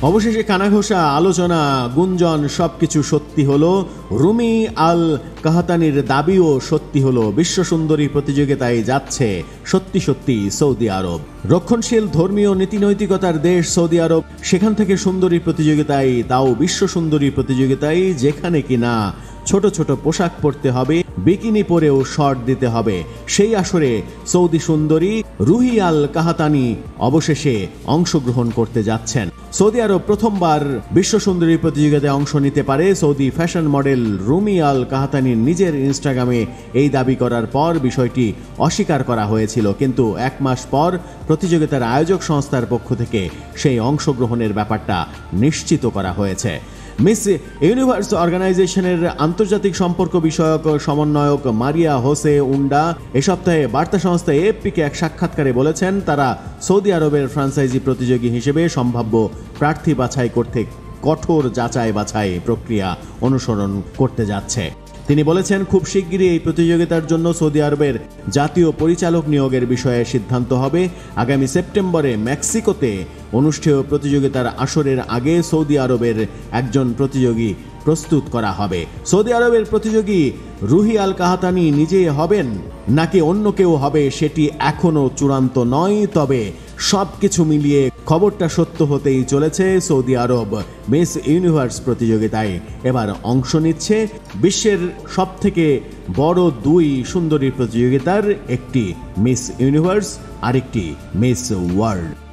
অবশেষে কানাঘোষা, আলোচনা, গুঞ্জন সবকিছু সত্যি হলো। রুমি আল কাহাতানির দাবিও সত্যি হলো। বিশ্ব সুন্দরী প্রতিযোগিতায় যাচ্ছে সত্যি সত্যি সৌদি আরব। রক্ষণশীল ধর্মীয় নীতিনৈতিকতার দেশ সৌদি আরব, সেখান থেকে সুন্দরী প্রতিযোগিতায়, তাও বিশ্ব সুন্দরী প্রতিযোগিতায়, যেখানে কিনা ছোট ছোট পোশাক পরতে হবে, বিকিনি পরেও শর্ট দিতে হবে। সেই আসরে সৌদি সুন্দরী রুহি আল কাহাতানি অবশেষে অংশগ্রহণ করতে যাচ্ছেন। সৌদি আরব প্রথমবার বিশ্ব সুন্দরী প্রতিযোগিতায় অংশ নিতে পারে। সৌদি ফ্যাশন মডেল রুমি আল কাহাতানির নিজের ইনস্টাগ্রামে এই দাবি করার পর বিষয়টি অস্বীকার করা হয়েছিল, কিন্তু 1 মাস পর প্রতিযোগিতার আয়োজক সংস্থার পক্ষ থেকে সেই অংশগ্রহণের ব্যাপারটা নিশ্চিত করা হয়েছে। মিস ইউনিভার্স অর্গানাইজেশনের আন্তর্জাতিক সম্পর্ক বিষয়ক সমন্বয়ক মারিয়া হোসে উন্ডা এ সপ্তাহে বার্তা সংস্থা এএফপিকে এক সাক্ষাৎকারে বলেছেন, তারা সৌদি আরবের ফ্র্যাঞ্চাইজি প্রতিযোগী হিসেবে সম্ভাব্য প্রার্থী বাছাই করতে কঠোর যাচাই বাছাই প্রক্রিয়া অনুসরণ করতে যাচ্ছে। তিনি বলেছেন, খুব শিগগিরই এই প্রতিযোগিতার জন্য সৌদি আরবের জাতীয় পরিচালক নিয়োগের বিষয়ে সিদ্ধান্ত হবে। আগামী সেপ্টেম্বরে মেক্সিকোতে অনুষ্ঠেয় প্রতিযোগিতার আসরের আগে সৌদি আরবের একজন প্রতিযোগী প্রস্তুত করা হবে। সৌদি আরবের প্রতিযোগী রুহি আল কাহাতানি নিজেই হবেন নাকি অন্য কেউ হবে সেটি এখনো চূড়ান্ত নয়, তবে সবকিছু মিলিয়ে খবরটা সত্য হতেই চলেছে। সৌদি আরব মিস ইউনিভার্স প্রতিযোগিতায় এবার অংশ নিচ্ছে। বিশ্বের সবথেকে বড় 2 সুন্দরী প্রতিযোগিতার একটি মিস ইউনিভার্স, আরেকটি মিস ওয়ার্ল্ড।